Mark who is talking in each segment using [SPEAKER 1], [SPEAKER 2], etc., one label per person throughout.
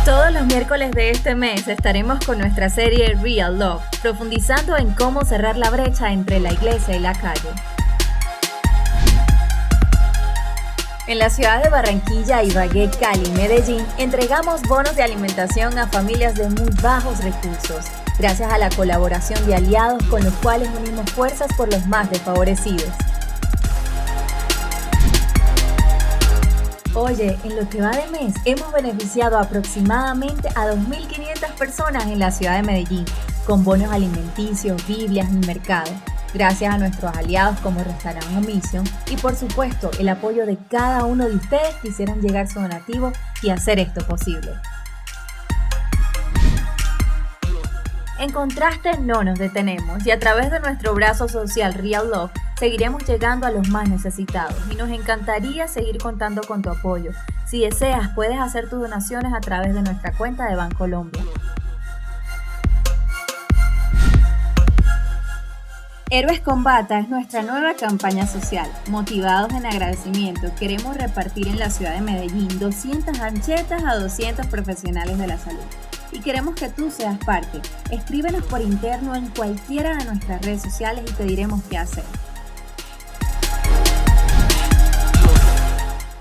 [SPEAKER 1] Todos los miércoles de este mes estaremos con nuestra serie Real Love, profundizando en cómo cerrar la brecha entre la iglesia y la calle. En la ciudad de Barranquilla, Ibagué, Cali y Medellín, entregamos bonos de alimentación a familias de muy bajos recursos, gracias a la colaboración de aliados con los cuales unimos fuerzas por los más desfavorecidos. Oye, en lo que va de mes, hemos beneficiado aproximadamente a 2.500 personas en la ciudad de Medellín, con bonos alimenticios, Biblias y mercado, gracias a nuestros aliados como Restaurant Mission y por supuesto el apoyo de cada uno de ustedes que hicieron llegar su donativo y hacer esto posible. En contraste, no nos detenemos y a través de nuestro brazo social Real Love seguiremos llegando a los más necesitados y nos encantaría seguir contando con tu apoyo. Si deseas, puedes hacer tus donaciones a través de nuestra cuenta de Bancolombia. Héroes con Bata es nuestra nueva campaña social. Motivados en agradecimiento, queremos repartir en la ciudad de Medellín 200 anchetas a 200 profesionales de la salud. Y queremos que tú seas parte. Escríbenos por interno en cualquiera de nuestras redes sociales y te diremos qué hacer.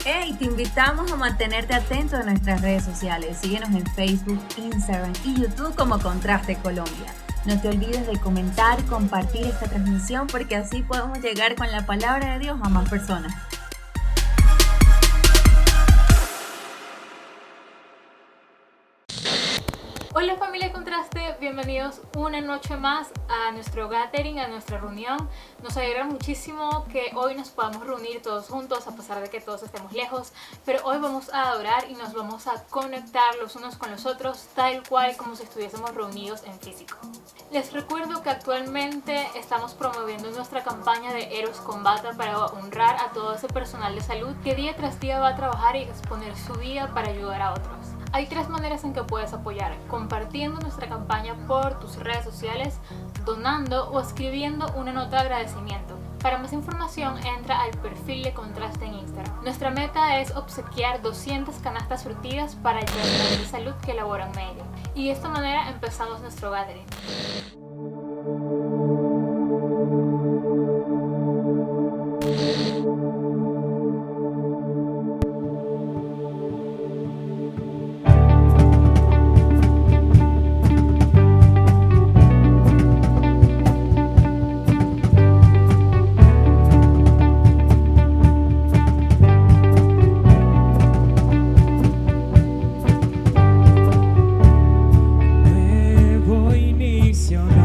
[SPEAKER 1] Hey, te invitamos a mantenerte atento a nuestras redes sociales. Síguenos en Facebook, Instagram y YouTube como Contraste Colombia. No te olvides de comentar y compartir esta transmisión porque así podemos llegar con la palabra de Dios a más personas.
[SPEAKER 2] Hola familia Contraste, bienvenidos una noche más a nuestro gathering, a nuestra reunión. Nos alegra muchísimo que hoy nos podamos reunir todos juntos a pesar de que todos estemos lejos, pero hoy vamos a adorar y nos vamos a conectar los unos con los otros tal cual como si estuviésemos reunidos en físico. Les recuerdo que actualmente estamos promoviendo nuestra campaña de Héroes con Bata para honrar a todo ese personal de salud que día tras día va a trabajar y exponer su vida para ayudar a otros. Hay 3 maneras en que puedes apoyar: compartiendo nuestra campaña por tus redes sociales, donando o escribiendo una nota de agradecimiento. Para más información entra al perfil de Contraste en Instagram. Nuestra meta es obsequiar 200 canastas surtidas para el personal de salud que labora en medio. Y de esta manera empezamos nuestro gathering.
[SPEAKER 3] Nuevo inicio.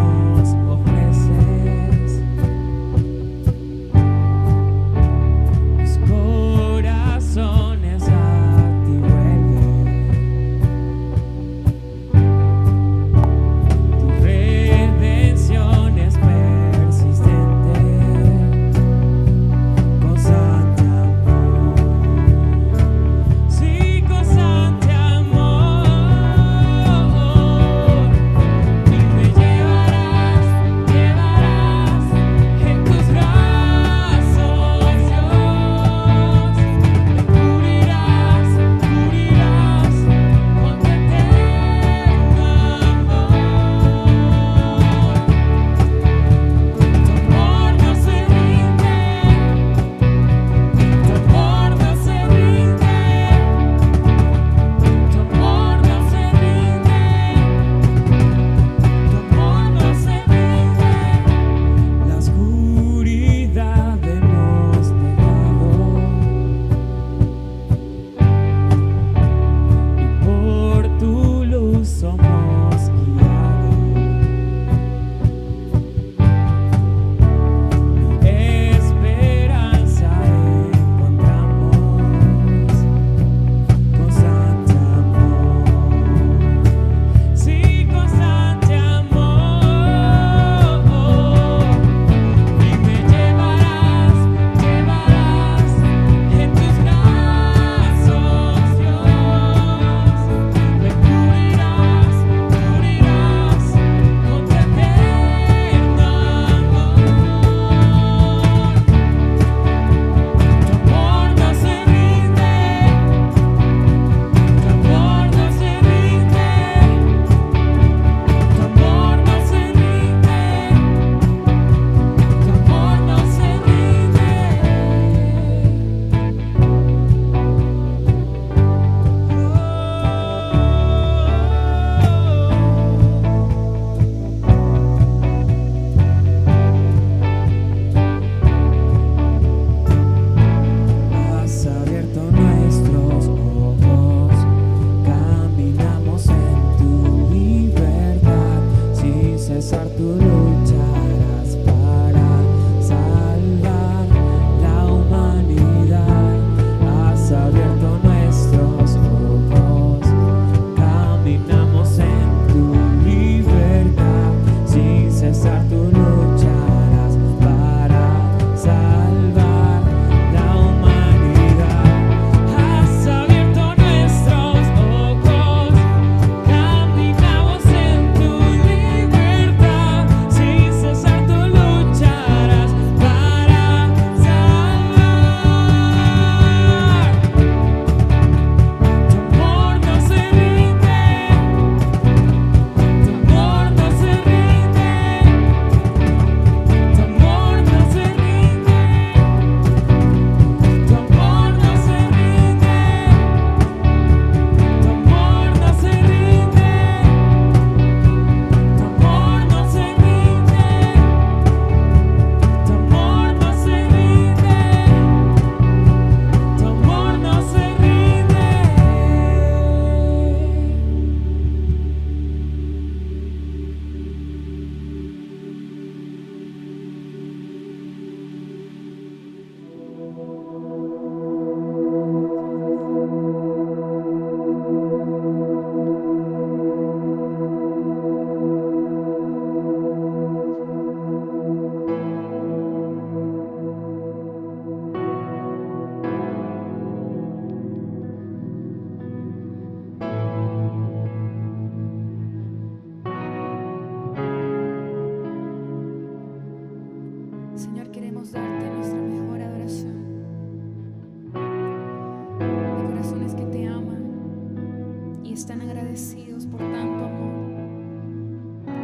[SPEAKER 3] corazones que te aman y están agradecidos por tanto amor.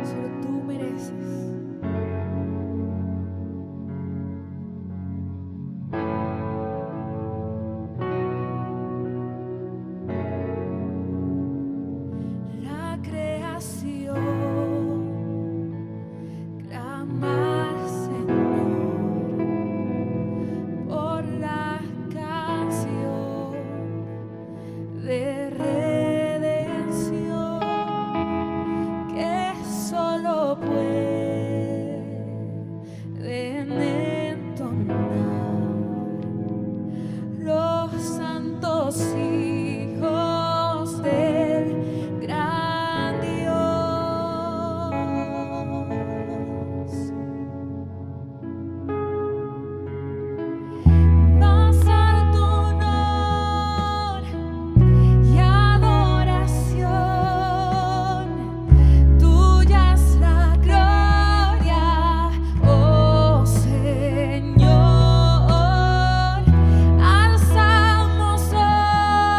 [SPEAKER 3] Solo tú mereces. La creación clama al Señor por la canción de redención que solo pueden entonar los santos hijos del gran Dios. Más alto honor y adoración, tuya es la gloria, oh Señor. Alzamos hoy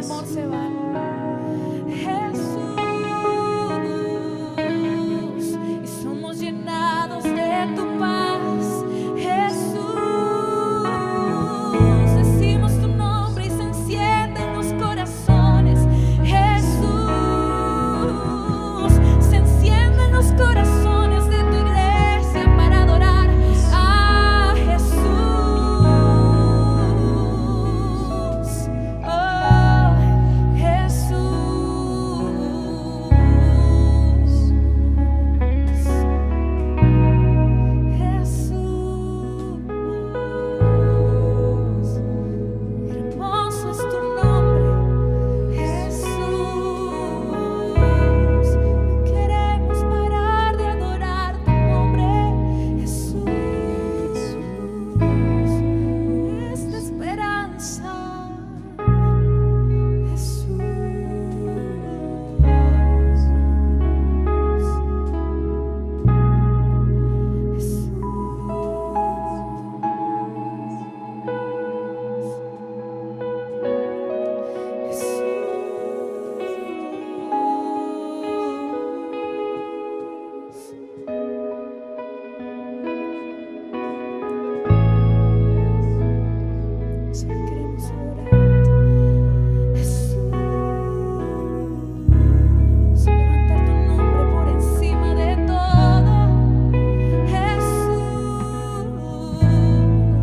[SPEAKER 3] temor se va. Jesús, y somos llenados de tu paz. Jesús, decimos tu nombre y se encienden los corazones. Jesús, se encienden los corazones de tu iglesia para adorar a Jesús. Oh, hermoso es tu nombre, Jesús. No queremos parar de adorar tu nombre, Jesús. Nuestra esperanza, Jesús. Solo queremos adorarte, Jesús. Levantar tu nombre por encima de todo, Jesús.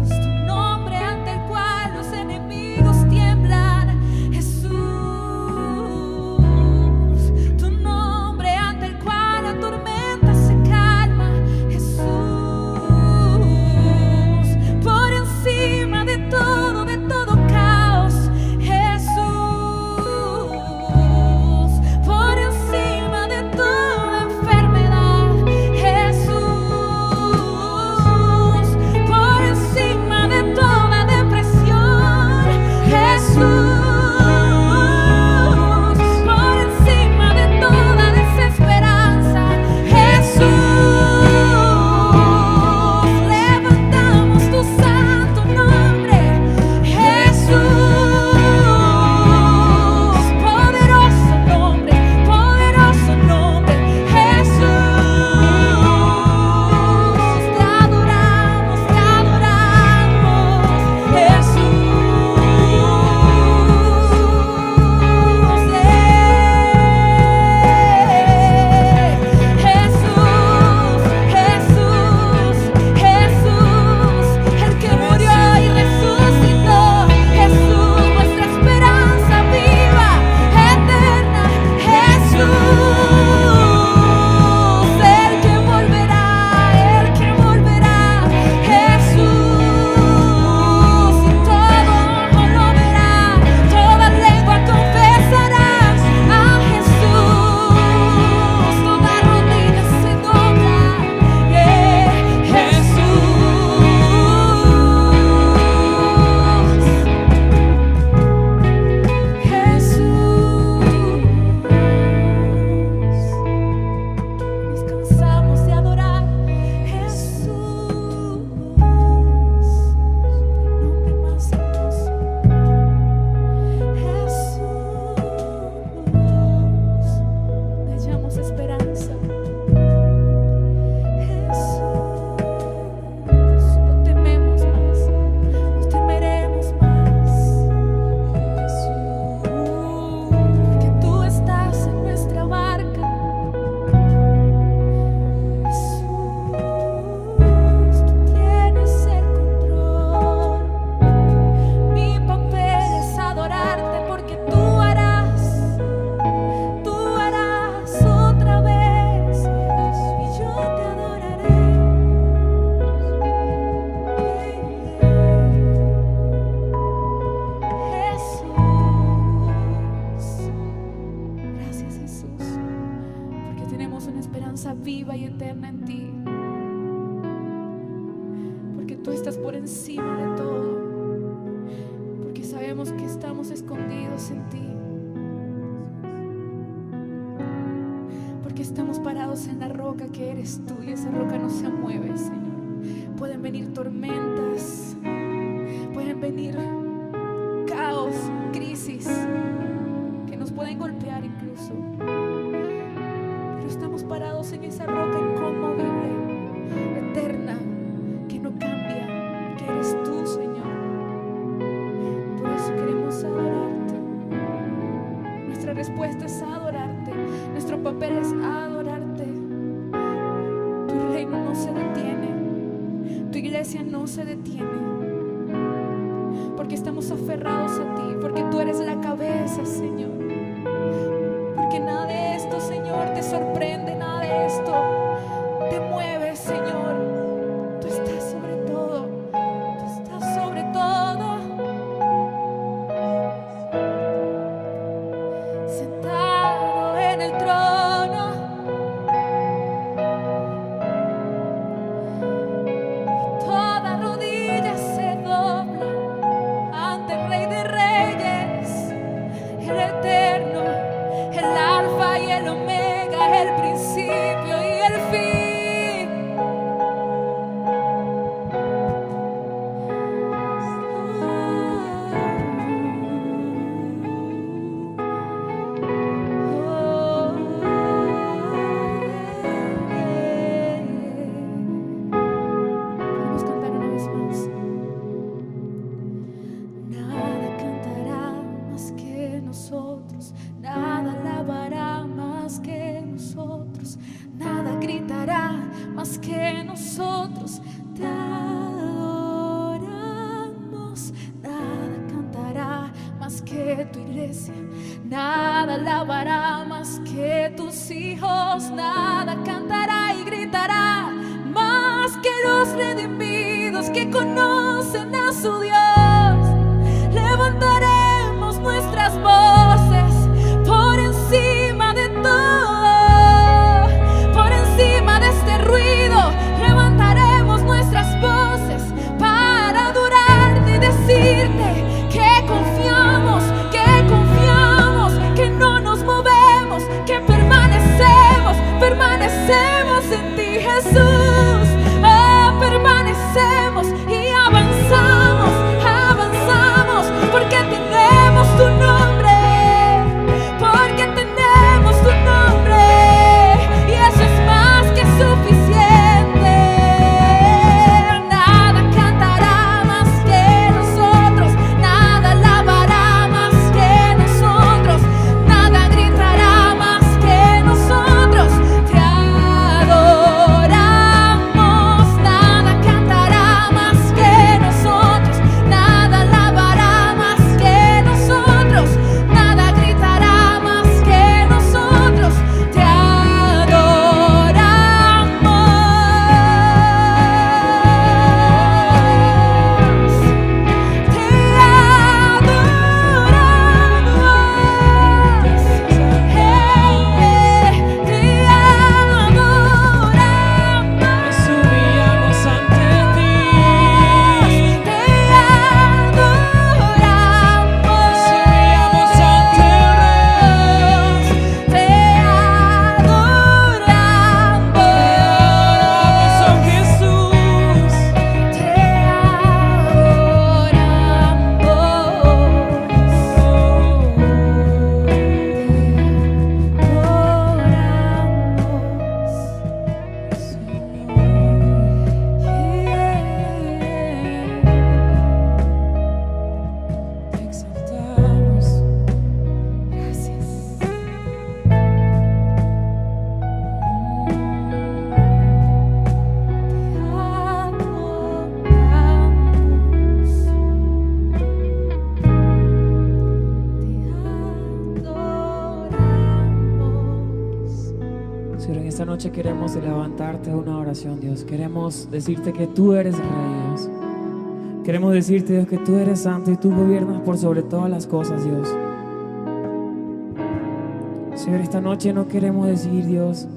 [SPEAKER 3] Tu nombre ante el cual los enemigos tiemblan, Jesús. Tu nombre ante el cual la tormenta se calma, Jesús. Por encima de todo caos, Jesús. Por encima de toda enfermedad, Jesús. Por encima de toda depresión, Jesús. Por encima de toda desesperanza, Jesús. Levantamos tu santo nombre, Jesús. Poderoso nombre, Jesús. Te adoramos, Jesús, el que murió y resucitó, Jesús, nuestra esperanza viva, eterna, Jesús, el que volverá, Jesús, y todo ojo lo verá, toda lengua confesará a Jesús, toda rodilla se dobla, Nos cansamos de adorar, Jesús, el nombre más hermoso, Jesús, donde hallamos esperanza, Jesús, no tememos más, no temeremos más, porque tú estás en nuestra barca, Jesús, tú tienes el control. Mi papel es adorarte porque tú harás otra vez y yo te adoraré. Jesús, gracias Jesús, porque tenemos una esperanza viva y eterna en ti, porque tú estás por encima de todo, porque sabemos que estamos escondidos en ti, porque estamos parados en la roca que eres tú y esa roca no se mueve, Señor. Pueden venir tormentas, pueden venir caos, crisis, pueden golpear incluso. Pero estamos parados en esa roca inconmovible, eterna, que no cambia, que eres tú, Señor. Por eso queremos adorarte. Nuestra respuesta es adorarte. Nuestro papel es adorarte. Tu reino no se detiene. Tu iglesia no se detiene. Porque estamos aferrados a ti. Porque tú eres la cabeza, Señor. Porque nada de esto, Señor, te sorprende. Nada de esto te mueve, Señor. Tú estás sobre todo. Tú estás sobre todo. Sentado en el trono. Y toda rodilla se dobla ante el Rey de Reyes, el eterno, el alfa y el omega, el principio y el fin. Podemos cantar una vez más. Nada cantará más que nosotros, nada alabará más que nosotros, nada gritará más que nosotros. Te adoramos. Nada cantará más que tu iglesia, nada alabará más que tus hijos, nada cantará y gritará más que los redimidos que conocen a su Dios. Levantaremos nuestras voces por encima de todo, por encima de este ruido. Levantaremos nuestras voces para adorarte y decirte que confiamos, que no nos movemos, que permanecemos en ti, Jesús. Oh, permanecemos y avanzamos, porque tenemos tu nombre, y eso es más que suficiente. Nada cantará más que nosotros, nada alabará más que nosotros, nada gritará más que nosotros. Te adoramos. Nada cantará más que nosotros, nada alabará más que nosotros, nada gritará más que nosotros. Te adoramos.
[SPEAKER 4] Subíamos ante ti, subíamos ante el Rey. Te adoramos, oh Jesús. Te exaltamos.
[SPEAKER 3] Gracias.
[SPEAKER 4] Señor, en esta noche queremos levantarte a una oración, Dios. Queremos decirte que tú eres Rey, Dios. Queremos decirte, Dios, que tú eres santo y tú gobiernas por sobre todas las cosas, Dios. Señor, esta noche no queremos decir, Dios,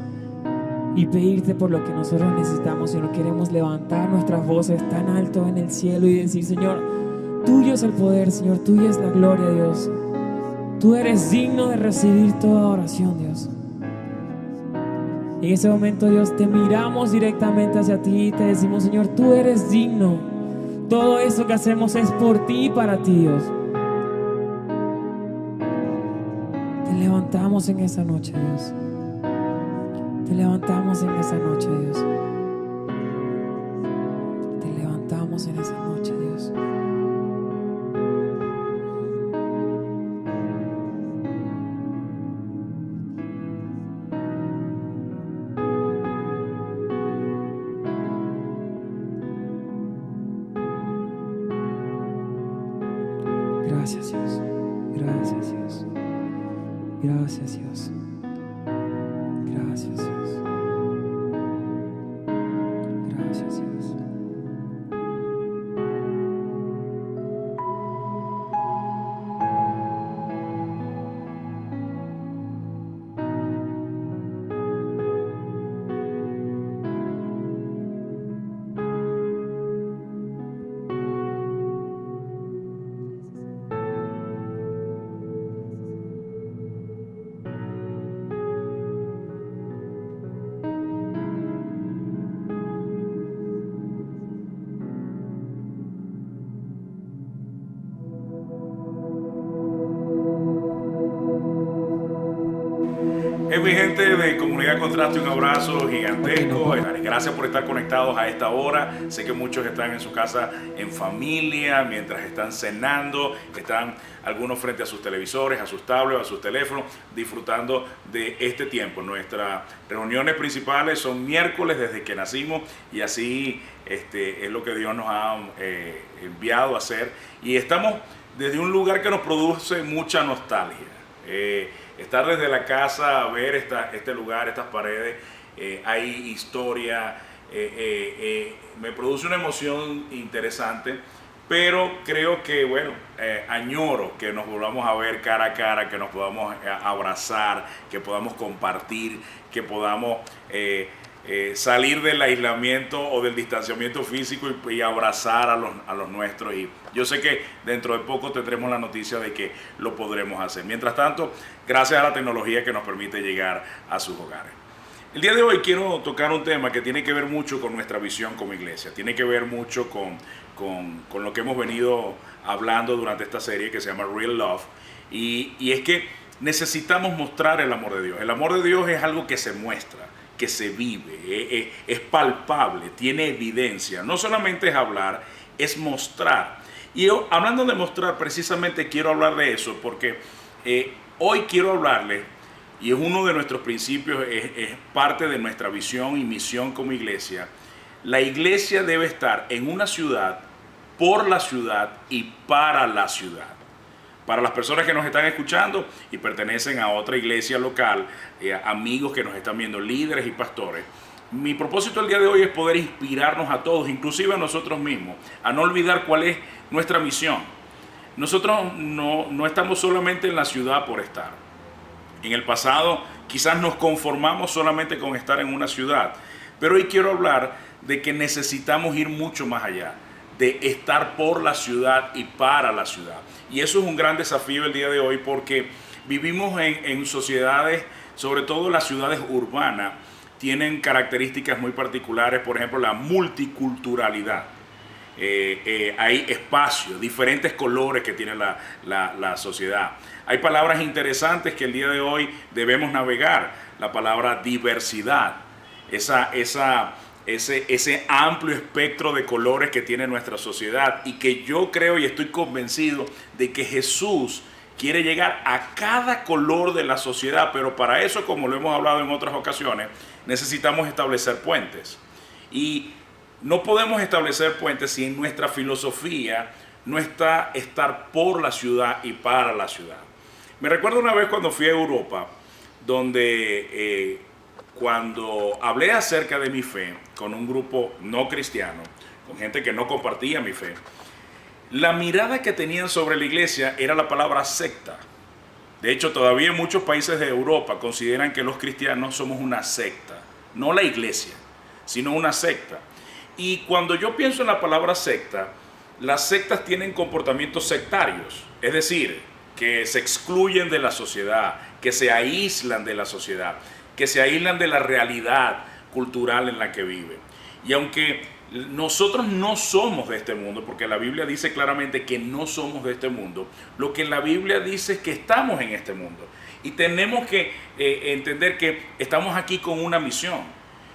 [SPEAKER 4] y pedirte por lo que nosotros necesitamos, sino queremos levantar nuestras voces tan alto en el cielo y decir, Señor, tuyo es el poder, Señor, tuya es la gloria, Dios. Tú eres digno de recibir toda oración, Dios. Y en ese momento, Dios, te miramos directamente hacia ti y te decimos, Señor, tú eres digno. Todo eso que hacemos es por ti y para ti, Dios. Te levantamos en esa noche, Dios. Te levantamos en esa noche, Dios. Te levantamos en esa noche, Dios. Gracias, Dios. Gracias, Dios. Gracias, Dios. Gracias, Dios. Gracias, Dios.
[SPEAKER 5] Mi gente de Comunidad Contraste, un abrazo gigantesco. Gracias por estar conectados a esta hora. Sé que muchos están en su casa en familia, mientras están cenando, están algunos frente a sus televisores, a sus tablets, a sus teléfonos, disfrutando de este tiempo. Nuestras reuniones principales son miércoles desde que nacimos y así es lo que Dios nos ha enviado a hacer. Y estamos desde un lugar que nos produce mucha nostalgia. Estar desde la casa, ver este lugar, estas paredes, hay historia, me produce una emoción interesante, pero creo que, añoro que nos volvamos a ver cara a cara, que nos podamos abrazar, que podamos compartir, que podamos salir del aislamiento o del distanciamiento físico y abrazar a los nuestros. Y yo sé que dentro de poco tendremos la noticia de que lo podremos hacer. Mientras tanto, gracias a la tecnología que nos permite llegar a sus hogares. El día de hoy quiero tocar un tema que tiene que ver mucho con nuestra visión como iglesia, tiene que ver mucho con lo que hemos venido hablando durante esta serie que se llama Real Love, y es que necesitamos mostrar el amor de Dios. El amor de Dios es algo que se muestra, que se vive, es palpable, tiene evidencia. No solamente es hablar, es mostrar. Y yo, hablando de mostrar, precisamente quiero hablar de eso, porque hoy quiero hablarles, y es uno de nuestros principios, es parte de nuestra visión y misión como iglesia. La iglesia debe estar en una ciudad, por la ciudad y para la ciudad. Para las personas que nos están escuchando y pertenecen a otra iglesia local, amigos que nos están viendo, líderes y pastores, mi propósito el día de hoy es poder inspirarnos a todos, inclusive a nosotros mismos, a no olvidar cuál es nuestra misión. Nosotros no estamos solamente en la ciudad por estar. En el pasado quizás nos conformamos solamente con estar en una ciudad, pero hoy quiero hablar de que necesitamos ir mucho más allá, de estar por la ciudad y para la ciudad. Y eso es un gran desafío el día de hoy, porque vivimos en sociedades, sobre todo las ciudades urbanas, tienen características muy particulares, por ejemplo, la multiculturalidad. Hay espacios, diferentes colores que tiene la sociedad. Hay palabras interesantes que el día de hoy debemos navegar. La palabra diversidad, ese amplio espectro de colores que tiene nuestra sociedad, y que yo creo y estoy convencido de que Jesús quiere llegar a cada color de la sociedad, pero para eso, como lo hemos hablado en otras ocasiones, necesitamos establecer puentes. Y no podemos establecer puentes si en nuestra filosofía no está estar por la ciudad y para la ciudad. Me recuerdo una vez cuando fui a Europa, donde cuando hablé acerca de mi fe con un grupo no cristiano, con gente que no compartía mi fe, la mirada que tenían sobre la iglesia era la palabra secta. De hecho, todavía en muchos países de Europa consideran que los cristianos somos una secta, no la iglesia, sino una secta. Y cuando yo pienso en la palabra secta, las sectas tienen comportamientos sectarios, es decir, que se excluyen de la sociedad, que se aíslan de la sociedad, que se aíslan de la realidad cultural en la que viven. Y aunque nosotros no somos de este mundo, porque la Biblia dice claramente que no somos de este mundo. Lo que la Biblia dice es que estamos en este mundo. Y tenemos que entender que estamos aquí con una misión.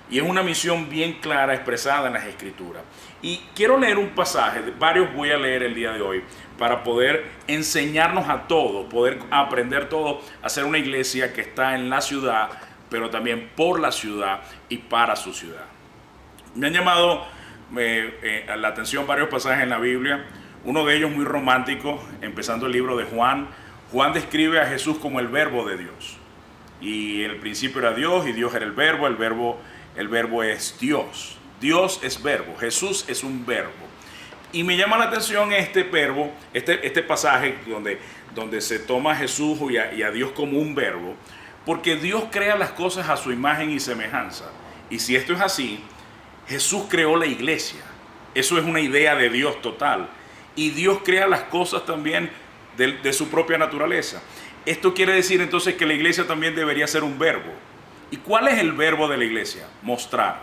[SPEAKER 5] Y es una misión bien clara expresada en las Escrituras. Y quiero leer un pasaje, varios voy a leer el día de hoy, para poder enseñarnos a todos, poder aprender todo, a ser una iglesia que está en la ciudad, pero también por la ciudad y para su ciudad. Me han llamado la atención varios pasajes en la Biblia, uno de ellos muy romántico, empezando el libro de Juan. Juan describe a Jesús como el verbo de Dios. Y en el principio era Dios y Dios era el verbo es Dios. Dios es verbo, Jesús es un verbo. Y me llama la atención este verbo, este pasaje donde se toma a Jesús y a Dios como un verbo, porque Dios crea las cosas a su imagen y semejanza. Y si esto es así, Jesús creó la iglesia. Eso es una idea de Dios total. Y Dios crea las cosas también de su propia naturaleza. Esto quiere decir entonces que la iglesia también debería ser un verbo. ¿Y cuál es el verbo de la iglesia? Mostrar.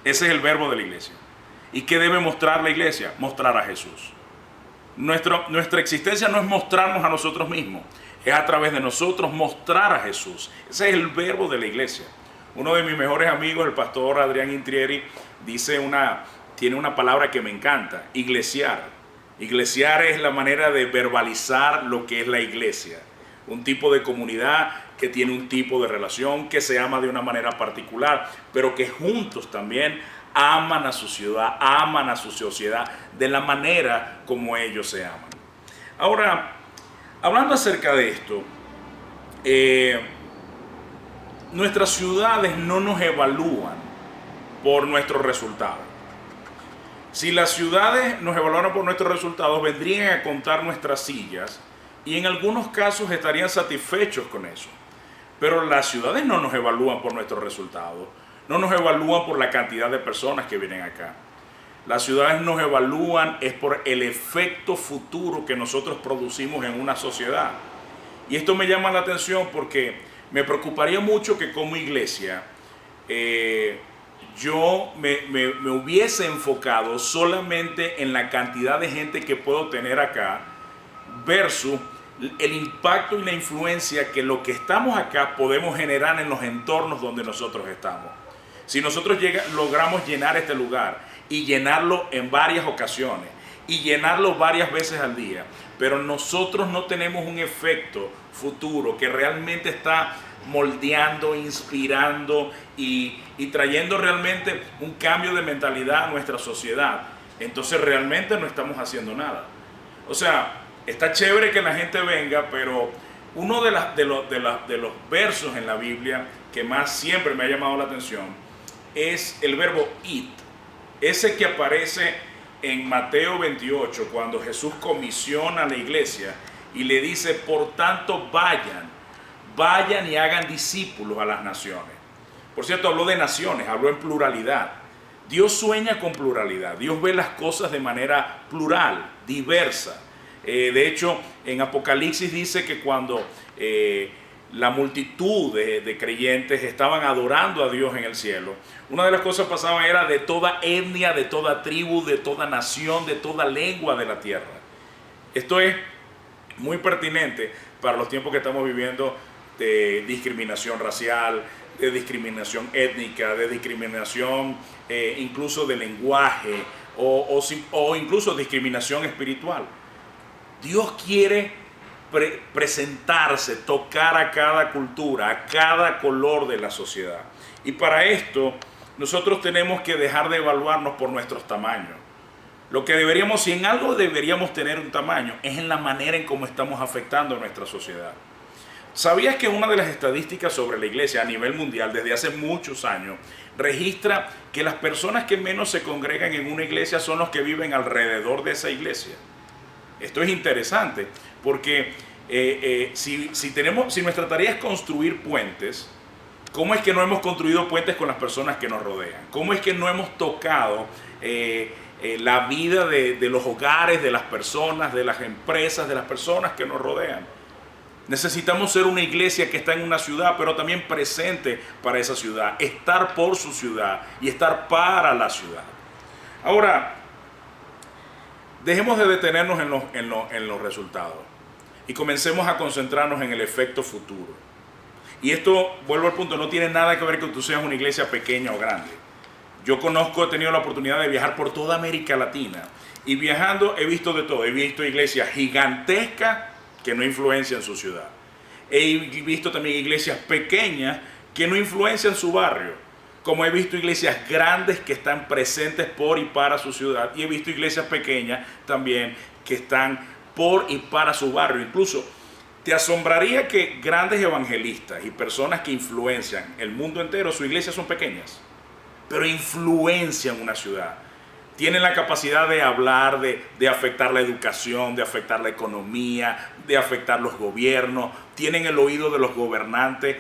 [SPEAKER 5] Ese es el verbo de la iglesia. ¿Y qué debe mostrar la iglesia? Mostrar a Jesús. Nuestra existencia no es mostrarnos a nosotros mismos. Es a través de nosotros mostrar a Jesús. Ese es el verbo de la iglesia. Uno de mis mejores amigos, el pastor Adrián Intrieri, tiene una palabra que me encanta: iglesiar. Iglesiar es la manera de verbalizar lo que es la iglesia. Un tipo de comunidad que tiene un tipo de relación, que se ama de una manera particular, pero que juntos también aman a su ciudad, aman a su sociedad de la manera como ellos se aman. Ahora, hablando acerca de esto, nuestras ciudades no nos evalúan por nuestros resultados. Si las ciudades nos evaluaran por nuestros resultados, vendrían a contar nuestras sillas y en algunos casos estarían satisfechos con eso. Pero las ciudades no nos evalúan por nuestros resultados, no nos evalúan por la cantidad de personas que vienen acá. Las ciudades nos evalúan es por el efecto futuro que nosotros producimos en una sociedad. Y esto me llama la atención porque me preocuparía mucho que como iglesia yo me hubiese enfocado solamente en la cantidad de gente que puedo tener acá versus el impacto y la influencia que lo que estamos acá podemos generar en los entornos donde nosotros estamos. Si nosotros logramos llenar este lugar y llenarlo en varias ocasiones y llenarlo varias veces al día, pero nosotros no tenemos un efecto futuro que realmente está moldeando, inspirando y trayendo realmente un cambio de mentalidad a nuestra sociedad, entonces realmente no estamos haciendo nada. O sea, está chévere que la gente venga, pero uno de los versos en la Biblia que más siempre me ha llamado la atención es el verbo id, ese que aparece en Mateo 28 cuando Jesús comisiona a la iglesia y le dice: por tanto vayan y hagan discípulos a las naciones. Por cierto, habló de naciones, habló en pluralidad. Dios sueña con pluralidad, Dios ve las cosas de manera plural, diversa. De hecho, en Apocalipsis dice que cuando la multitud de creyentes estaban adorando a Dios en el cielo, una de las cosas que pasaban era de toda etnia, de toda tribu, de toda nación, de toda lengua de la tierra. Esto es muy pertinente para los tiempos que estamos viviendo de discriminación racial, de discriminación étnica, de discriminación incluso de lenguaje o incluso discriminación espiritual. Dios quiere presentarse, tocar a cada cultura, a cada color de la sociedad. Y para esto nosotros tenemos que dejar de evaluarnos por nuestros tamaños. Lo que deberíamos, si en algo deberíamos tener un tamaño, es en la manera en cómo estamos afectando a nuestra sociedad. ¿Sabías que una de las estadísticas sobre la iglesia a nivel mundial desde hace muchos años registra que las personas que menos se congregan en una iglesia son los que viven alrededor de esa iglesia? Esto es interesante porque si nuestra tarea es construir puentes, ¿cómo es que no hemos construido puentes con las personas que nos rodean? ¿Cómo es que no hemos tocado la vida de los hogares, de las personas, de las empresas, de las personas que nos rodean? Necesitamos ser una iglesia que está en una ciudad, pero también presente para esa ciudad, estar por su ciudad y estar para la ciudad. Ahora, dejemos de detenernos en los resultados y comencemos a concentrarnos en el efecto futuro. Y esto, vuelvo al punto, no tiene nada que ver con que tú seas una iglesia pequeña o grande. Yo he tenido la oportunidad de viajar por toda América Latina y viajando he visto de todo. He visto iglesias gigantescas que no influencian su ciudad. He visto también iglesias pequeñas que no influencian su barrio. Como he visto iglesias grandes que están presentes por y para su ciudad. Y he visto iglesias pequeñas también que están por y para su barrio. Incluso te asombraría que grandes evangelistas y personas que influencian el mundo entero, sus iglesias son pequeñas, pero influencian una ciudad. Tienen la capacidad de hablar, de afectar la educación, de afectar la economía, de afectar los gobiernos. Tienen el oído de los gobernantes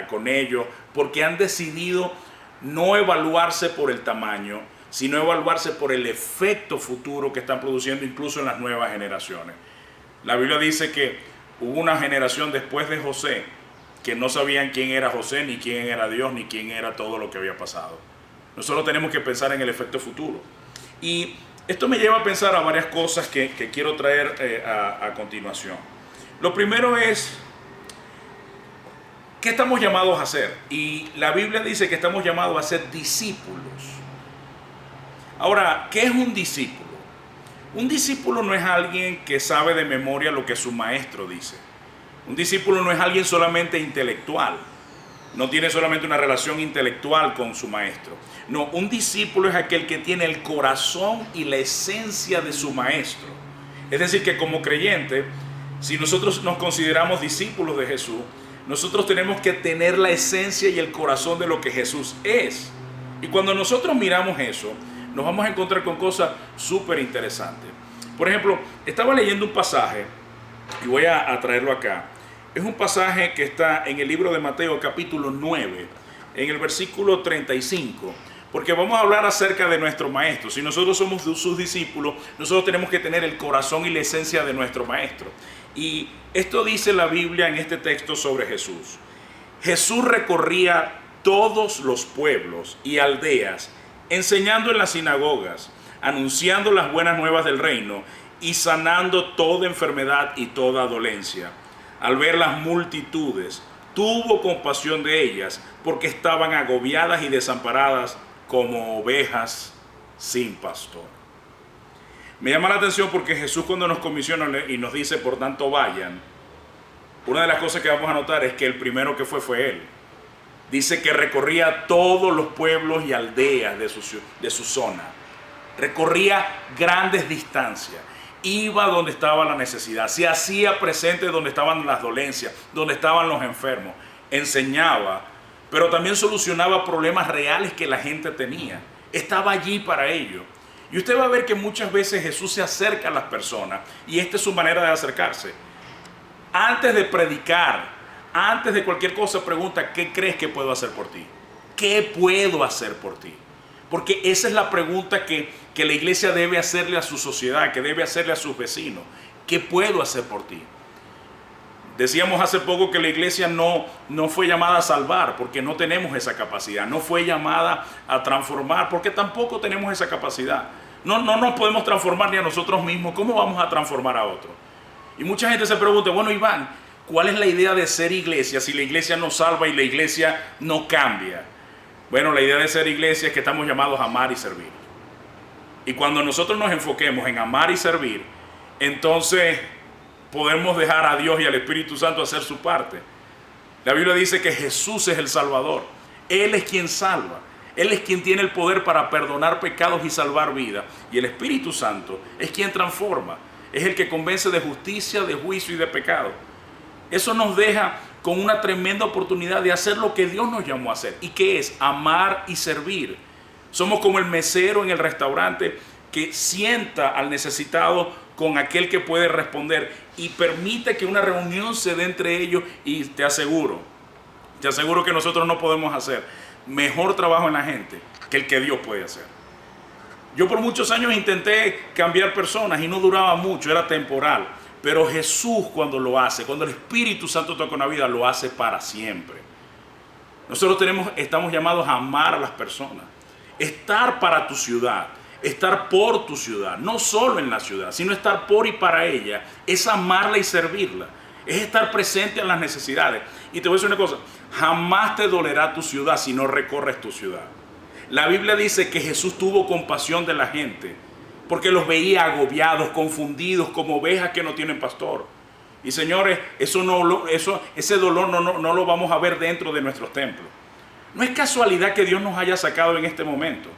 [SPEAKER 5] con ellos, porque han decidido no evaluarse por el tamaño, sino evaluarse por el efecto futuro que están produciendo incluso en las nuevas generaciones. La Biblia dice que hubo una generación después de José que no sabían quién era José, ni quién era Dios, ni quién era todo lo que había pasado. Nosotros tenemos que pensar en el efecto futuro. Y esto me lleva a pensar a varias cosas que quiero traer a continuación. Lo primero es, ¿qué estamos llamados a hacer? Y la Biblia dice que estamos llamados a ser discípulos. Ahora, ¿qué es un discípulo? Un discípulo no es alguien que sabe de memoria lo que su maestro dice. Un discípulo no es alguien solamente intelectual. No tiene solamente una relación intelectual con su maestro. No, un discípulo es aquel que tiene el corazón y la esencia de su maestro. Es decir, que como creyente, si nosotros nos consideramos discípulos de Jesús, nosotros tenemos que tener la esencia y el corazón de lo que Jesús es. Y cuando nosotros miramos eso, nos vamos a encontrar con cosas súper interesantes. Por ejemplo, estaba leyendo un pasaje, y voy a traerlo acá. Es un pasaje que está en el libro de Mateo capítulo 9, en el versículo 35, porque vamos a hablar acerca de nuestro maestro. Si nosotros somos sus discípulos, nosotros tenemos que tener el corazón y la esencia de nuestro maestro. Y esto dice la Biblia en este texto sobre Jesús. Jesús recorría todos los pueblos y aldeas, enseñando en las sinagogas, anunciando las buenas nuevas del reino y sanando toda enfermedad y toda dolencia. Al ver las multitudes, tuvo compasión de ellas, porque estaban agobiadas y desamparadas como ovejas sin pastor. Me llama la atención porque Jesús, cuando nos comisiona y nos dice, por tanto vayan, una de las cosas que vamos a notar es que el primero que fue Él. Dice que recorría todos los pueblos y aldeas de su zona. Recorría grandes distancias. Iba donde estaba la necesidad, se hacía presente donde estaban las dolencias, donde estaban los enfermos, enseñaba, pero también solucionaba problemas reales que la gente tenía. Estaba allí para ello. Y usted va a ver que muchas veces Jesús se acerca a las personas, y esta es su manera de acercarse. Antes de predicar, antes de cualquier cosa, pregunta, ¿qué crees que puedo hacer por ti? ¿Qué puedo hacer por ti? Porque esa es la pregunta que la iglesia debe hacerle a su sociedad, que debe hacerle a sus vecinos. ¿Qué puedo hacer por ti? Decíamos hace poco que la iglesia no fue llamada a salvar, porque no tenemos esa capacidad. No fue llamada a transformar, porque tampoco tenemos esa capacidad. No nos podemos transformar ni a nosotros mismos. ¿Cómo vamos a transformar a otros? Y mucha gente se pregunta, bueno, Iván, ¿cuál es la idea de ser iglesia si la iglesia no salva y la iglesia no cambia? Bueno, la idea de ser iglesia es que estamos llamados a amar y servir. Y cuando nosotros nos enfoquemos en amar y servir, entonces podemos dejar a Dios y al Espíritu Santo hacer su parte. La Biblia dice que Jesús es el Salvador. Él es quien salva. Él es quien tiene el poder para perdonar pecados y salvar vida. Y el Espíritu Santo es quien transforma. Es el que convence de justicia, de juicio y de pecado. Eso nos deja con una tremenda oportunidad de hacer lo que Dios nos llamó a hacer. ¿Y qué es? Amar y servir. Somos como el mesero en el restaurante que sienta al necesitado con aquel que puede responder y permite que una reunión se dé entre ellos. Y te aseguro que nosotros no podemos hacer mejor trabajo en la gente que el que Dios puede hacer. Yo por muchos años intenté cambiar personas y no duraba mucho, era temporal. Pero Jesús, cuando lo hace, cuando el Espíritu Santo toca una vida, lo hace para siempre. Nosotros estamos llamados a amar a las personas, estar para tu ciudad, estar por tu ciudad, no solo en la ciudad, sino estar por y para ella, es amarla y servirla, es estar presente en las necesidades. Y te voy a decir una cosa, jamás te dolerá tu ciudad si no recorres tu ciudad. La Biblia dice que Jesús tuvo compasión de la gente, porque los veía agobiados, confundidos, como ovejas que no tienen pastor. Y señores, ese dolor no lo vamos a ver dentro de nuestros templos. No es casualidad que Dios nos haya sacado en este momento.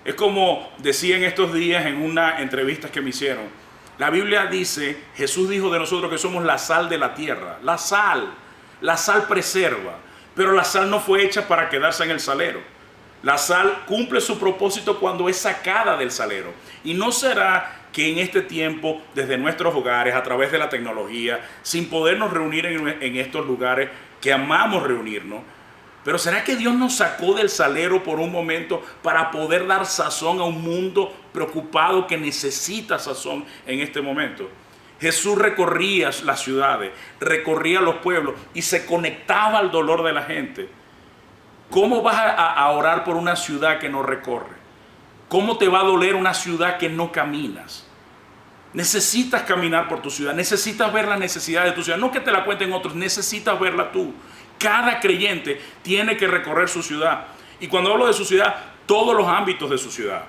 [SPEAKER 5] Es como decía en estos días en una entrevista que me hicieron. La Biblia dice, Jesús dijo de nosotros que somos la sal de la tierra. La sal preserva, pero la sal no fue hecha para quedarse en el salero. La sal cumple su propósito cuando es sacada del salero. Y no será que en este tiempo, desde nuestros hogares, a través de la tecnología, sin podernos reunir en estos lugares que amamos reunirnos, pero ¿será que Dios nos sacó del salero por un momento para poder dar sazón a un mundo preocupado que necesita sazón en este momento? Jesús recorría las ciudades, recorría los pueblos y se conectaba al dolor de la gente. ¿Cómo vas a orar por una ciudad que no recorre? ¿Cómo te va a doler una ciudad que no caminas? Necesitas caminar por tu ciudad, necesitas ver la necesidad de tu ciudad, no que te la cuenten otros, necesitas verla tú. Cada creyente tiene que recorrer su ciudad. Y cuando hablo de su ciudad, todos los ámbitos de su ciudad.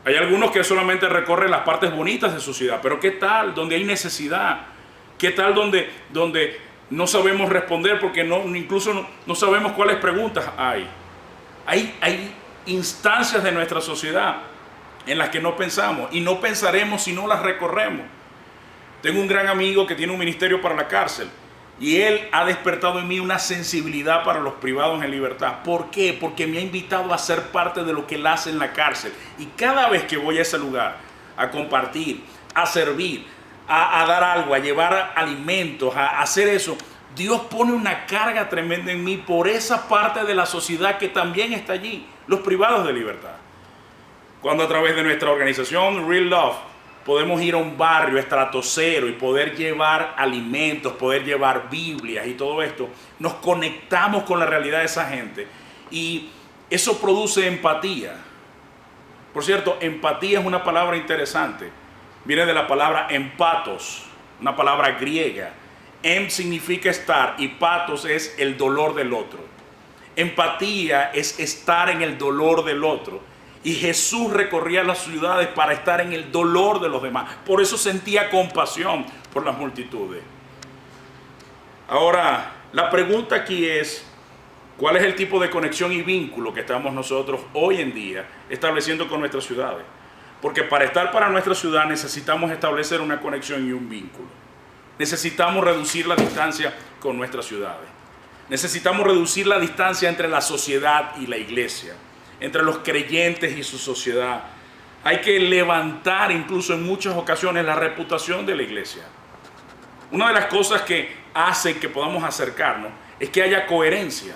[SPEAKER 5] Hay algunos que solamente recorren las partes bonitas de su ciudad, pero ¿qué tal donde hay necesidad? ¿Qué tal donde no sabemos responder porque incluso no sabemos cuáles preguntas hay? Hay instancias de nuestra sociedad en las que no pensamos y no pensaremos si no las recorremos. Tengo un gran amigo que tiene un ministerio para la cárcel. Y él ha despertado en mí una sensibilidad para los privados en libertad. ¿Por qué? Porque me ha invitado a ser parte de lo que él hace en la cárcel. Y cada vez que voy a ese lugar a compartir, a servir, a dar algo, a llevar alimentos, a hacer eso, Dios pone una carga tremenda en mí por esa parte de la sociedad que también está allí, los privados de libertad. Cuando a través de nuestra organización Real Love podemos ir a un barrio estrato cero y poder llevar alimentos, poder llevar Biblias y todo esto, nos conectamos con la realidad de esa gente y eso produce empatía. Por cierto, empatía es una palabra interesante. Viene de la palabra empatos, una palabra griega. Em significa estar y patos es el dolor del otro. Empatía es estar en el dolor del otro. Y Jesús recorría las ciudades para estar en el dolor de los demás. Por eso sentía compasión por las multitudes. Ahora, la pregunta aquí es, ¿cuál es el tipo de conexión y vínculo que estamos nosotros hoy en día estableciendo con nuestras ciudades? Porque para estar para nuestra ciudad necesitamos establecer una conexión y un vínculo. Necesitamos reducir la distancia con nuestras ciudades. Necesitamos reducir la distancia entre la sociedad y la iglesia, entre los creyentes y su sociedad. Hay que levantar incluso en muchas ocasiones la reputación de la iglesia. Una de las cosas que hace que podamos acercarnos es que haya coherencia.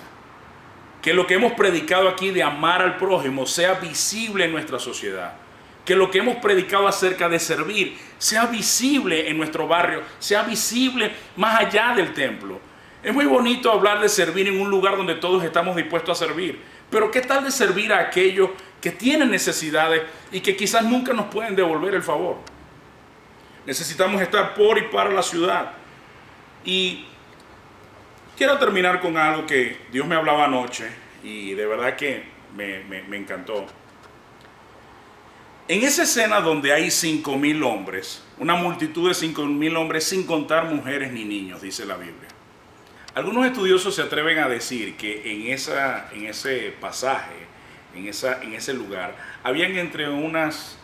[SPEAKER 5] Que lo que hemos predicado aquí de amar al prójimo sea visible en nuestra sociedad. Que lo que hemos predicado acerca de servir sea visible en nuestro barrio, sea visible más allá del templo. Es muy bonito hablar de servir en un lugar donde todos estamos dispuestos a servir. Pero ¿qué tal de servir a aquellos que tienen necesidades y que quizás nunca nos pueden devolver el favor? Necesitamos estar por y para la ciudad. Y quiero terminar con algo que Dios me hablaba anoche y de verdad que me encantó. En esa escena donde hay 5,000 hombres, una multitud de 5,000 hombres sin contar mujeres ni niños, dice la Biblia. Algunos estudiosos se atreven a decir que en ese pasaje, en ese lugar, habían entre unas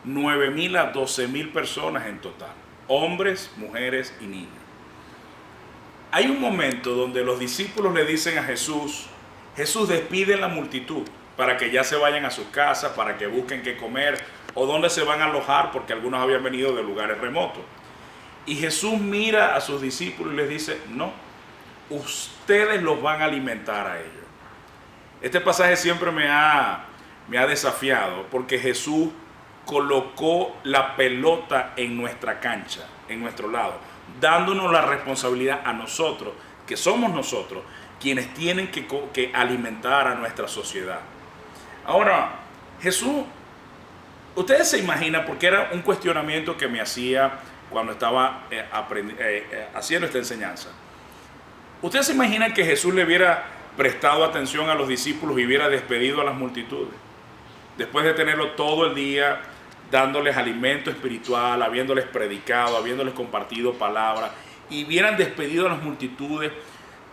[SPEAKER 5] 9,000 a 12,000 personas en total, hombres, mujeres y niños. Hay un momento donde los discípulos le dicen a Jesús, Jesús despide la multitud para que ya se vayan a sus casas, para que busquen qué comer o dónde se van a alojar, porque algunos habían venido de lugares remotos. Y Jesús mira a sus discípulos y les dice, no, ustedes los van a alimentar a ellos. Este pasaje siempre me ha desafiado porque Jesús colocó la pelota en nuestra cancha, en nuestro lado, dándonos la responsabilidad a nosotros, que somos nosotros, quienes tienen que alimentar a nuestra sociedad. Ahora, Jesús Ustedes se imaginan, porque era un cuestionamiento que me hacía cuando estaba haciendo esta enseñanza. ¿Ustedes se imaginan que Jesús le hubiera prestado atención a los discípulos y hubiera despedido a las multitudes? Después de tenerlo todo el día, dándoles alimento espiritual, habiéndoles predicado, habiéndoles compartido palabra, y hubieran despedido a las multitudes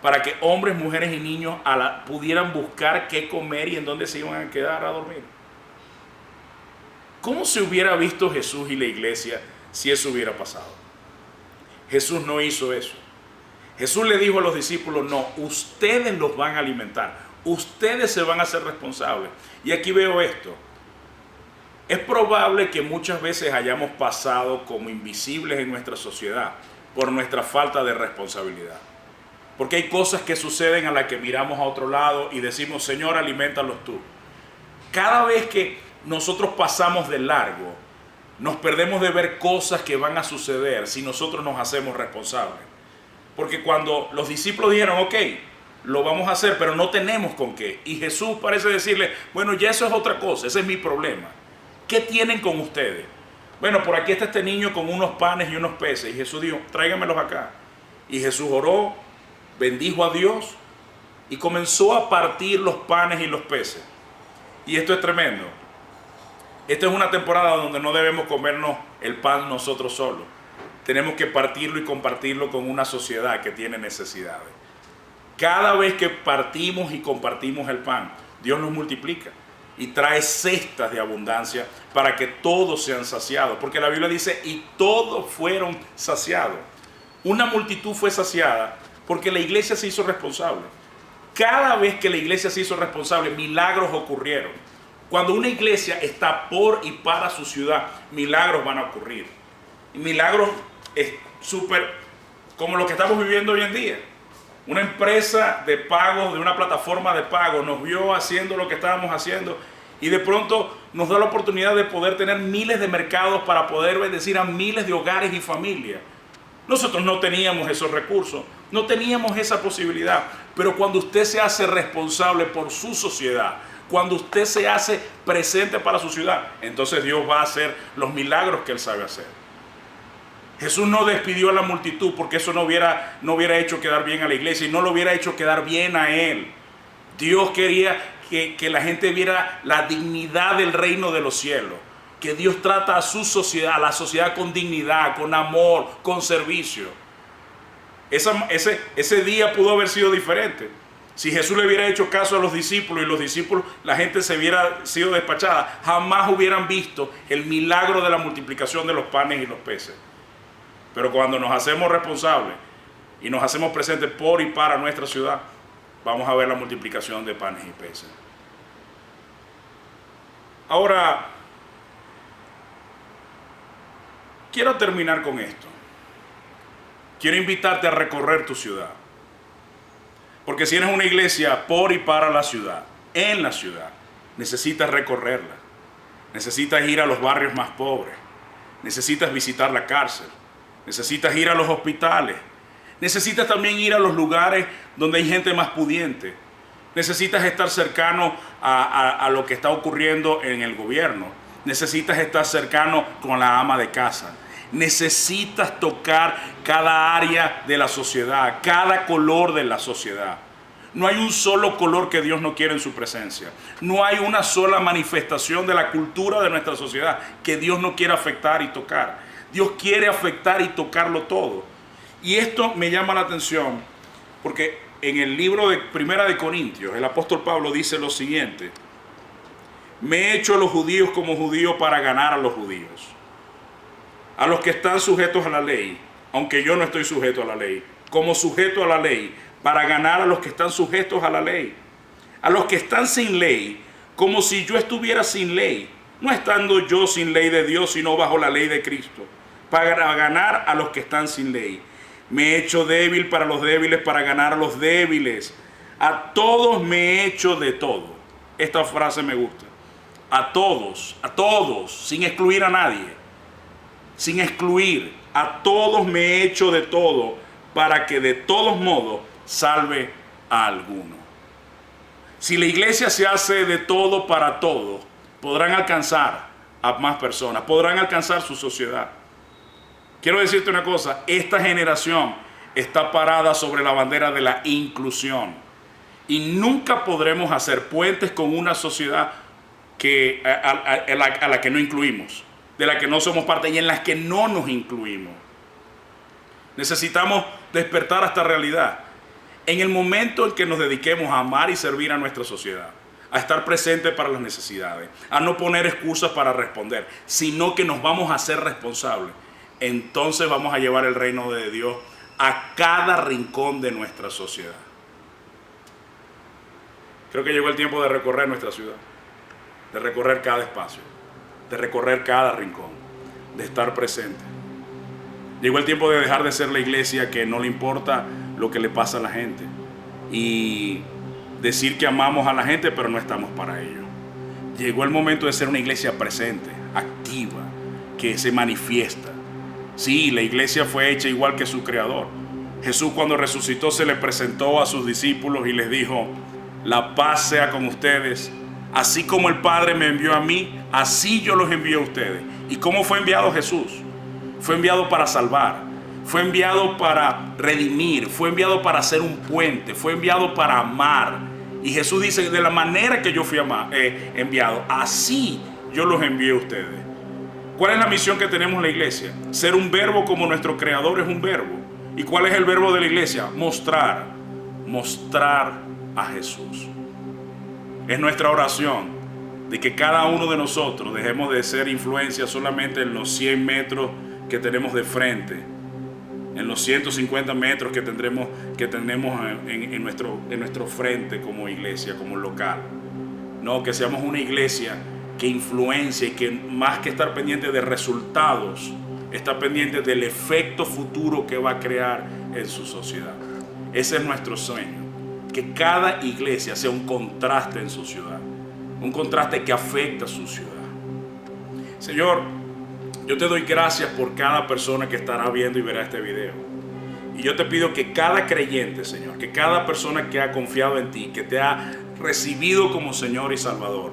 [SPEAKER 5] para que hombres, mujeres y niños pudieran buscar qué comer y en dónde se iban a quedar a dormir. ¿Cómo se hubiera visto Jesús y la iglesia si eso hubiera pasado? Jesús no hizo eso. Jesús le dijo a los discípulos, no, ustedes los van a alimentar, ustedes se van a hacer responsables. Y aquí veo esto. Es probable que muchas veces hayamos pasado como invisibles en nuestra sociedad por nuestra falta de responsabilidad. Porque hay cosas que suceden a las que miramos a otro lado y decimos, Señor, alimentalos tú. Cada vez que nosotros pasamos de largo, nos perdemos de ver cosas que van a suceder si nosotros nos hacemos responsables. Porque cuando los discípulos dijeron, ok, lo vamos a hacer, pero no tenemos con qué. Y Jesús parece decirle, bueno, ya eso es otra cosa, ese es mi problema. ¿Qué tienen con ustedes? Bueno, por aquí está este niño con unos panes y unos peces. Y Jesús dijo, tráigamelos acá. Y Jesús oró, bendijo a Dios y comenzó a partir los panes y los peces. Y esto es tremendo. Esta es una temporada donde no debemos comernos el pan nosotros solos. Tenemos que partirlo y compartirlo con una sociedad que tiene necesidades. Cada vez que partimos y compartimos el pan, Dios nos multiplica y trae cestas de abundancia para que todos sean saciados. Porque la Biblia dice, y todos fueron saciados. Una multitud fue saciada porque la iglesia se hizo responsable. Cada vez que la iglesia se hizo responsable, milagros ocurrieron. Cuando una iglesia está por y para su ciudad, milagros van a ocurrir. Y milagros es súper como lo que estamos viviendo hoy en día. Una empresa de pagos, de una plataforma de pago, nos vio haciendo lo que estábamos haciendo y de pronto nos da la oportunidad de poder tener miles de mercados para poder bendecir a miles de hogares y familias. Nosotros no teníamos esos recursos, no teníamos esa posibilidad, pero cuando usted se hace responsable por su sociedad, cuando usted se hace presente para su ciudad, entonces Dios va a hacer los milagros que Él sabe hacer. Jesús no despidió a la multitud porque eso no hubiera hecho quedar bien a la iglesia y no lo hubiera hecho quedar bien a Él. Dios quería que la gente viera la dignidad del reino de los cielos, que Dios trata a su sociedad, a la sociedad con dignidad, con amor, con servicio. Ese día pudo haber sido diferente. Si Jesús le hubiera hecho caso a los discípulos y los discípulos, la gente se hubiera sido despachada, jamás hubieran visto el milagro de la multiplicación de los panes y los peces. Pero cuando nos hacemos responsables y nos hacemos presentes por y para nuestra ciudad, vamos a ver la multiplicación de panes y peces. Ahora, quiero terminar con esto. Quiero invitarte a recorrer tu ciudad. Porque si eres una iglesia por y para la ciudad, en la ciudad, necesitas recorrerla. Necesitas ir a los barrios más pobres. Necesitas visitar la cárcel. Necesitas ir a los hospitales. Necesitas también ir a los lugares donde hay gente más pudiente. Necesitas estar cercano a lo que está ocurriendo en el gobierno. Necesitas estar cercano con la ama de casa. Necesitas tocar cada área de la sociedad, cada color de la sociedad. No hay un solo color que Dios no quiera en su presencia. No hay una sola manifestación de la cultura de nuestra sociedad que Dios no quiera afectar y tocar. Dios quiere afectar y tocarlo todo. Y esto me llama la atención porque en el libro de Primera de Corintios, el apóstol Pablo dice lo siguiente: me he hecho a los judíos como judío para ganar a los judíos, a los que están sujetos a la ley, aunque yo no estoy sujeto a la ley, como sujeto a la ley, para ganar a los que están sujetos a la ley, a los que están sin ley, como si yo estuviera sin ley, no estando yo sin ley de Dios, sino bajo la ley de Cristo, para ganar a los que están sin ley. Me he hecho débil para los débiles, para ganar a los débiles. A todos me he hecho de todo. Esta frase me gusta. A todos, sin excluir a nadie. Sin excluir, a todos me he hecho de todo, para que de todos modos salve a alguno. Si la iglesia se hace de todo para todos, podrán alcanzar a más personas, podrán alcanzar su sociedad. Quiero decirte una cosa, esta generación está parada sobre la bandera de la inclusión y nunca podremos hacer puentes con una sociedad a la que no incluimos, de la que no somos parte y en la que no nos incluimos. Necesitamos despertar a esta realidad. En el momento en que nos dediquemos a amar y servir a nuestra sociedad, a estar presentes para las necesidades, a no poner excusas para responder, sino que nos vamos a hacer responsables, entonces vamos a llevar el reino de Dios a cada rincón de nuestra sociedad. Creo que llegó el tiempo de recorrer nuestra ciudad, de recorrer cada espacio, de recorrer cada rincón, de estar presente. Llegó el tiempo de dejar de ser la iglesia que no le importa lo que le pasa a la gente y decir que amamos a la gente pero no estamos para ello. Llegó el momento de ser una iglesia presente, activa, que se manifiesta. Sí, la iglesia fue hecha igual que su creador. Jesús, cuando resucitó, se le presentó a sus discípulos y les dijo: la paz sea con ustedes. Así como el Padre me envió a mí, así yo los envío a ustedes. ¿Y cómo fue enviado Jesús? Fue enviado para salvar, fue enviado para redimir, fue enviado para hacer un puente, fue enviado para amar. Y Jesús dice: de la manera que yo fui enviado, así yo los envío a ustedes. ¿Cuál es la misión que tenemos en la iglesia? Ser un verbo como nuestro creador es un verbo. ¿Y cuál es el verbo de la iglesia? Mostrar a Jesús. Es nuestra oración de que cada uno de nosotros dejemos de ser influencia solamente en los 100 metros que tenemos de frente, en los 150 metros que tenemos en nuestro frente como iglesia, como local. No, que seamos una iglesia que influencia y que más que estar pendiente de resultados, está pendiente del efecto futuro que va a crear en su sociedad. Ese es nuestro sueño, que cada iglesia sea un contraste en su ciudad, un contraste que afecta a su ciudad. Señor, yo te doy gracias por cada persona que estará viendo y verá este video. Y yo te pido que cada creyente, Señor, que cada persona que ha confiado en ti, que te ha recibido como Señor y Salvador,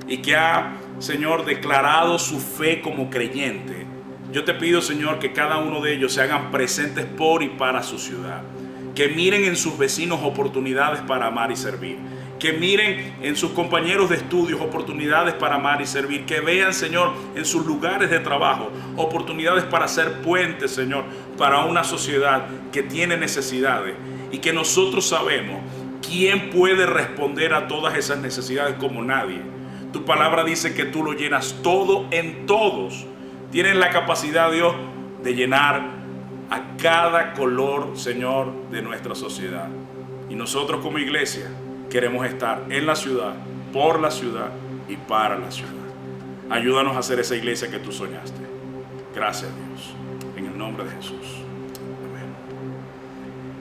[SPEAKER 5] y que ha, Señor, declarado su fe como creyente, yo te pido, Señor, que cada uno de ellos se hagan presentes por y para su ciudad. Que miren en sus vecinos oportunidades para amar y servir. Que miren en sus compañeros de estudios oportunidades para amar y servir. Que vean, Señor, en sus lugares de trabajo oportunidades para hacer puentes, Señor, para una sociedad que tiene necesidades. Y que nosotros sabemos quién puede responder a todas esas necesidades como nadie. Tu palabra dice que tú lo llenas todo en todos. Tienes la capacidad, Dios, de llenar a cada color, Señor, de nuestra sociedad. Y nosotros como iglesia queremos estar en la ciudad, por la ciudad y para la ciudad. Ayúdanos a hacer esa iglesia que tú soñaste. Gracias, Dios. En el nombre de Jesús. Amén.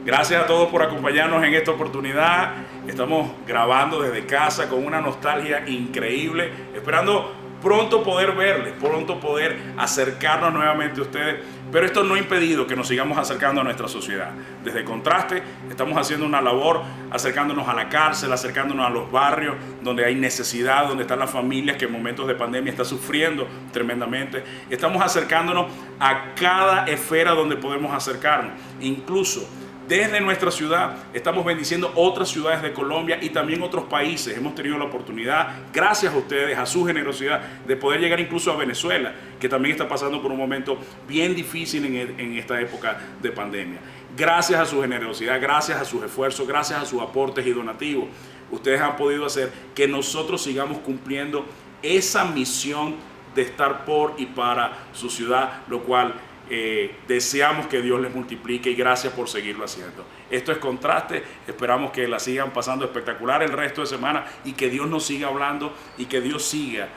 [SPEAKER 5] Gracias a todos por acompañarnos en esta oportunidad. Estamos grabando desde casa con una nostalgia increíble, esperando pronto poder verles, pronto poder acercarnos nuevamente a ustedes. Pero esto no ha impedido que nos sigamos acercando a nuestra sociedad. Desde Contraste estamos haciendo una labor acercándonos a la cárcel, acercándonos a los barrios donde hay necesidad, donde están las familias que en momentos de pandemia están sufriendo tremendamente. Estamos acercándonos a cada esfera donde podemos acercarnos. Incluso desde nuestra ciudad estamos bendiciendo otras ciudades de Colombia y también otros países. Hemos tenido la oportunidad, gracias a ustedes, a su generosidad, de poder llegar incluso a Venezuela, que también está pasando por un momento bien difícil en esta época de pandemia. Gracias a su generosidad, gracias a sus esfuerzos, gracias a sus aportes y donativos, ustedes han podido hacer que nosotros sigamos cumpliendo esa misión de estar por y para su ciudad, lo cual deseamos que Dios les multiplique y gracias por seguirlo haciendo. Esto es Contraste, esperamos que la sigan pasando espectacular el resto de semana y que Dios nos siga hablando y que Dios siga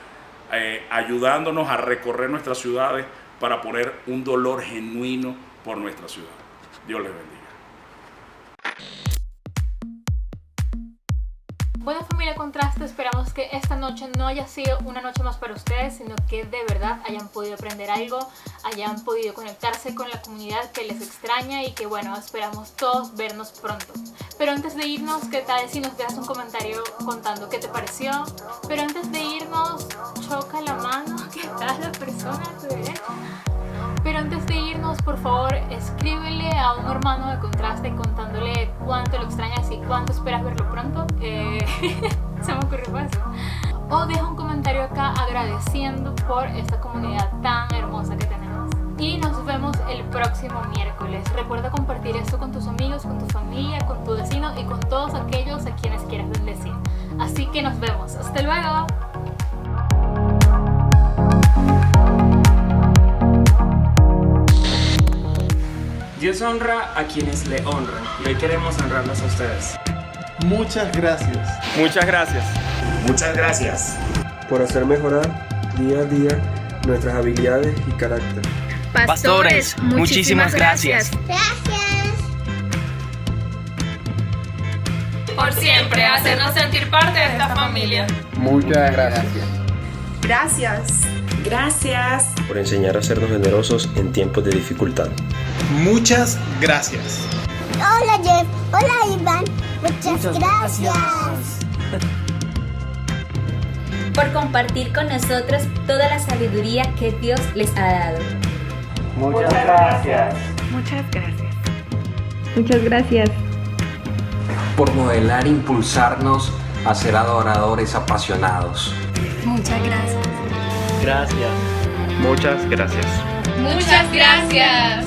[SPEAKER 5] ayudándonos a recorrer nuestras ciudades para poner un dolor genuino por nuestra ciudad. Dios les bendiga.
[SPEAKER 2] Bueno, familia Contraste, esperamos que esta noche no haya sido una noche más para ustedes, sino que de verdad hayan podido aprender algo, hayan podido conectarse con la comunidad que les extraña y que bueno, esperamos todos vernos pronto. Pero antes de irnos, ¿qué tal si nos dejas un comentario contando qué te pareció? Pero antes de irnos, choca la mano, ¿qué tal la persona a tu derecha? Pero antes de irnos, por favor, escríbele a un hermano de Contraste contándole cuánto lo extrañas y cuánto esperas verlo pronto. Se me ocurrió eso. O deja un comentario acá agradeciendo por esta comunidad tan hermosa que tenemos. Y nos vemos el próximo miércoles. Recuerda compartir esto con tus amigos, con tu familia, con tu vecino y con todos aquellos a quienes quieras bendecir. Así que nos vemos. ¡Hasta luego!
[SPEAKER 4] Dios honra a quienes le honran y hoy queremos honrarlos a ustedes.
[SPEAKER 6] Muchas gracias.
[SPEAKER 7] Muchas gracias.
[SPEAKER 8] Muchas gracias
[SPEAKER 9] por hacer mejorar día a día nuestras habilidades y carácter.
[SPEAKER 7] Pastores, muchísimas gracias.
[SPEAKER 3] Por siempre hacernos sentir parte de esta familia.
[SPEAKER 6] Muchas gracias.
[SPEAKER 10] Gracias.
[SPEAKER 9] Gracias por enseñar a sernos generosos en tiempos de dificultad.
[SPEAKER 6] Muchas gracias.
[SPEAKER 10] Hola Jeff. Hola Iván. Muchas gracias.
[SPEAKER 1] Por compartir con nosotros toda la sabiduría que Dios les ha dado.
[SPEAKER 8] Muchas gracias.
[SPEAKER 10] Muchas gracias.
[SPEAKER 11] Muchas gracias.
[SPEAKER 12] Por modelar e impulsarnos a ser adoradores apasionados.
[SPEAKER 10] Muchas gracias.
[SPEAKER 7] Gracias.
[SPEAKER 8] Muchas gracias.
[SPEAKER 3] Muchas gracias.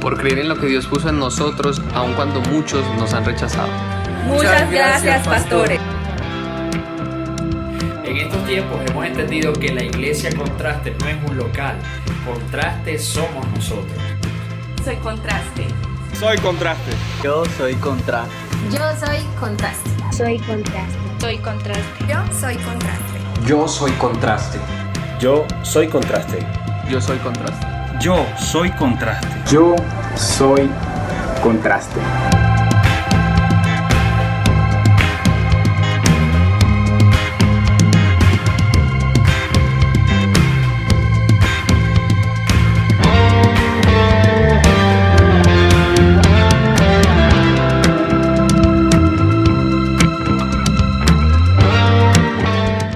[SPEAKER 12] Por creer en lo que Dios puso en nosotros, aun cuando muchos nos han rechazado.
[SPEAKER 11] Muchas gracias, pastores.
[SPEAKER 13] En estos tiempos hemos entendido que la iglesia Contraste no es un local. Contraste somos nosotros.
[SPEAKER 11] Soy Contraste.
[SPEAKER 7] Soy Contraste.
[SPEAKER 8] Yo soy Contraste.
[SPEAKER 10] Yo soy Contraste.
[SPEAKER 11] Soy Contraste.
[SPEAKER 3] Soy Contraste.
[SPEAKER 10] Yo soy Contraste.
[SPEAKER 12] Yo soy Contraste.
[SPEAKER 9] Yo soy Contraste.
[SPEAKER 12] Yo soy Contraste.
[SPEAKER 8] Yo soy Contraste.
[SPEAKER 6] Yo soy Contraste.